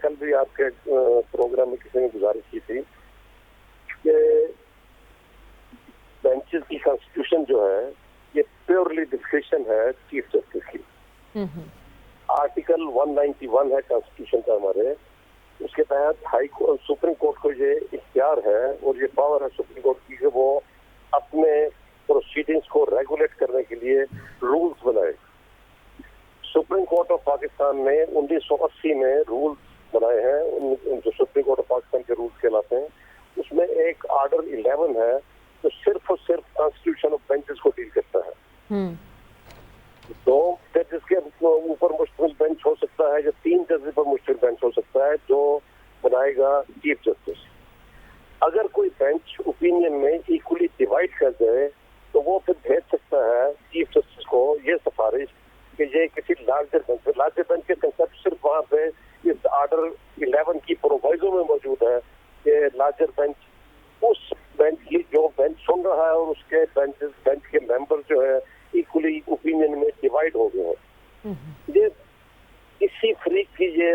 कल भी आपके प्रोग्राम में किसी ने गुजारिश की थी कि बेंचेस की कॉन्स्टिट्यूशन जो है ये प्योरली डिस्क्रिप्शन है चीफ जस्टिस की। आर्टिकल 191 है कॉन्स्टिट्यूशन का हमारे, उसके तहत सुप्रीम कोर्ट को ये इख्तियार है और ये पावर है सुप्रीम कोर्ट की कि वो अपने प्रोसीडिंग्स को रेगुलेट करने के लिए रूल्स बनाए। सुप्रीम कोर्ट ऑफ पाकिस्तान ने 1980 में रूल्स बनाए हैं जो सुप्रीम कोर्ट ऑफ पाकिस्तान के रूल्स कहलाते हैं। उसमें एक ऑर्डर 11 है जो सिर्फ और सिर्फ कॉन्स्टिट्यूशन ऑफ बेंचेस को डील करता है। दो जजेस के ऊपर मुश्तमिल बेंच हो सकता है या 3 जजेस पर मुश्तमिल बेंच हो सकता है जो बनाएगा चीफ जस्टिस। अगर कोई बेंच ओपिनियन में इक्वली डिवाइड कर जाए तो वो फिर भेज सकता है चीफ जस्टिस को ये सिफारिश कि ये किसी लार्जर बेंच के कंसेप्ट सिर्फ वहां पे इस ऑर्डर 11 की प्रोवाइजो में मौजूद है कि लार्जर बेंच उस बेंच की जो बेंच सुन रहा है और उसके बेंच के मेंबर जो है इक्वली ओपिनियन में डिवाइड हो गए हैं। ये किसी फ्रीक की ये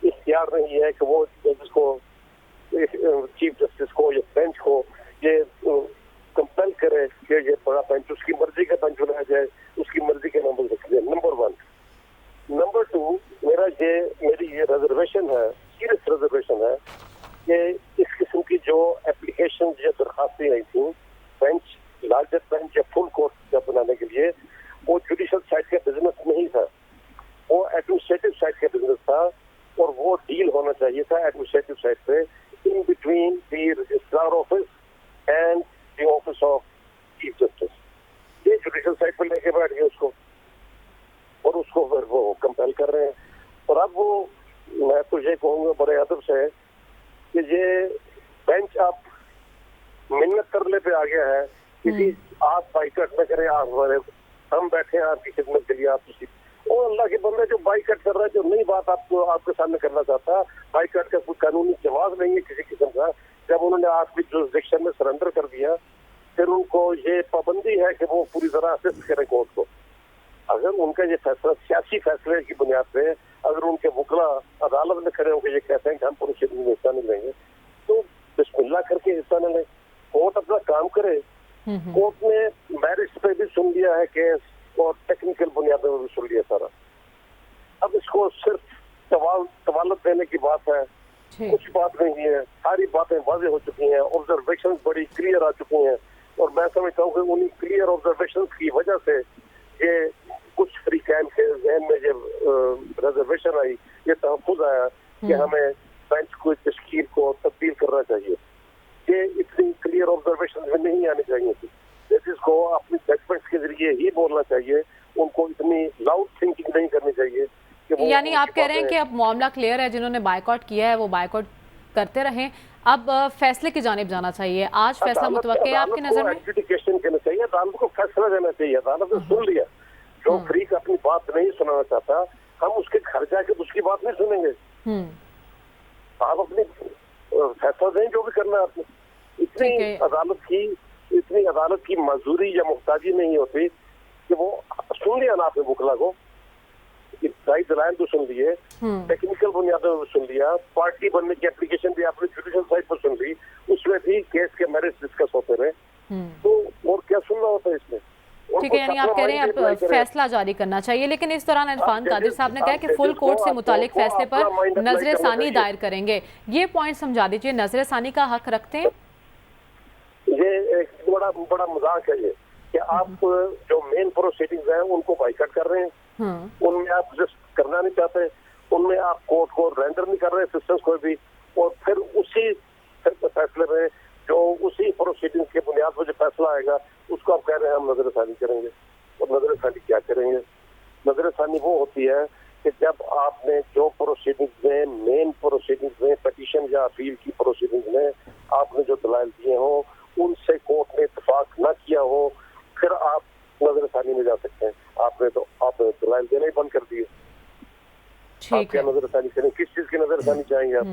इख्तियार नहीं है कि वो जिसको चीफ जस्टिस को या बेंच को ये कंपेल करे कि ये बड़ा बेंच उसकी मर्जी का बेंच बनाया जाए, उसकी मर्जी के नंबर रख दिए। नंबर 1। नंबर 2, मेरी ये रिजर्वेशन है, सीरियस रिजर्वेशन है कि इस किस्म की जो एप्लीकेशन या दरखास्तें आई थी बेंच लार्जर बेंच या फुल कोर्ट बनाने के लिए, वो जुडिशल साइड का बिजनेस नहीं था, वो एडमिनिस्ट्रेटिव साइड का बिजनेस था और वो डील होना चाहिए था एडमिनिस्ट्रेटिव साइड पे in between the registrar office and the office of chief justice. ये जुडिशल साइड पर लेके बैठ गए उसको और उसको फिर वो कंपेल कर रहे हैं। और अब वो मैं तो ये कहूँगा बड़े अदब से कि ये बेंच अब मिन्नत करने पे आ गया है कि आप बाइकट न करें, आप हम बैठे हैं आपकी खिदमत के लिए, आप किसी और अल्लाह के बंदे जो बाइकट कर रहा है, जो नई बात आपको आपके सामने करना चाहता, बाइकट का कोई कानूनी जवाब नहीं है किसी किस्म का। जब उन्होंने आपकी जुरिसडिक्शन में सरेंडर कर दिया फिर उनको ये पाबंदी है कि वो पूरी तरह असिस्ट करें कोर्ट को। अगर उनका ये फैसला सियासी फैसले की बुनियाद पे अगर उनके वकला अदालत में खड़े होकर ये कहते हैं कि हम प्रोसीडिंग में हिस्सा नहीं लेंगे तो बिस्मिल्लाह करके हिस्सा न लें, कोर्ट अपना काम करे। कोर्ट ने मैरिट्स पे भी सुन लिया है केस और टेक्निकल बुनियादों पर भी सुन लिया सारा। अब इसको सिर्फ तवालत देने की बात है, कुछ बात नहीं है, सारी बातें वाज़ेह हो चुकी हैं, ऑब्जर्वेशन बड़ी क्लियर आ चुकी हैं और मैं समझता हूँ कि उन्हीं क्लियर ऑब्जर्वेशन की वजह से ये कुछ फ्रीकैन के जहन में जब रिजर्वेशन आई, ये तहफ़्फ़ुज़ आया कि हमें बेंच को तश्कील को तब्दील करना चाहिए। ये इतनी क्लियर ऑब्जर्वेशन में नहीं आनी चाहिए थी। जजेस को अपनी जजमेंट्स के जरिए ही बोलना चाहिए, उनको इतनी लाउड थिंकिंग नहीं करनी चाहिए कि यानी आप कह रहे हैं कि अब मामला क्लियर है, जिन्होंने बायकॉट किया है वो बायकॉट करते रहें, अब फैसले की जानिब जाना चाहिए। आज फैसला मुतवक्के है आपकी नजर में? एडजुडिकेशन करना चाहिए, अदालत को फैसला देना चाहिए। अदालत ने सुन लिया, जो फ्रीक अपनी बात नहीं सुनाना चाहता हम उसके घर जाके उसकी बात नहीं सुनेंगे। आप अपनी फैसला दें जो भी करना है आपने। इतनी अदालत की मजदूरी या मुहताजी नहीं होती कि वो सुन लिया ना आपने वकला को, राइट दलाइल तो सुन लिए, टेक्निकल बुनियादों पर सुन लिया, पार्टी बनने की एप्लीकेशन भी आपने जुडिशल साइड पर सुन ली, उसमें भी केस के मेरिट्स डिस्कस होते रहे, तो और क्या सुनना होता है इसमें। ठीक है, यानी आप कह रहे हैं अब फैसला जारी करना चाहिए, लेकिन इस दौरान इरफान कादिर साहब ने कहा कि फुल कोर्ट से मुतालिक फैसले पर नजर सानी दायर करेंगे। ये पॉइंट समझा दीजिए, नजर सानी का हक रखते हैं? ये एक बड़ा मजाक है ये कि आप जो मेन प्रोसीडिंग्स हैं उनको बाइकआउट कर रहे हैं, उनमें आप जस्ट करना नहीं चाहते, उनमें आप कोर्ट को रेंडर नहीं कर रहे सिस्टम्स को भी, और फिर उसी फैसले में जो उसी प्रोसीडिंग के बुनियाद पर जो फैसला आएगा उसको आप कह रहे हैं हम नजरसानी करेंगे। और नजरसानी क्या करेंगे? नजरसानी वो होती है कि जब आपने जो प्रोसीडिंग्स में मेन प्रोसीडिंग्स में पिटीशन या अपील की प्रोसीडिंग्स में आपने जो दलाइल दिए हो उनसे कोर्ट ने इत्तेफाक न किया हो, फिर आप नजरसानी में जा सकते हैं। आपने दलाइल देना ही बंद कर दिए, आप क्या नजरसानी करें? किस चीज की नजरसानी चाहेंगे आप?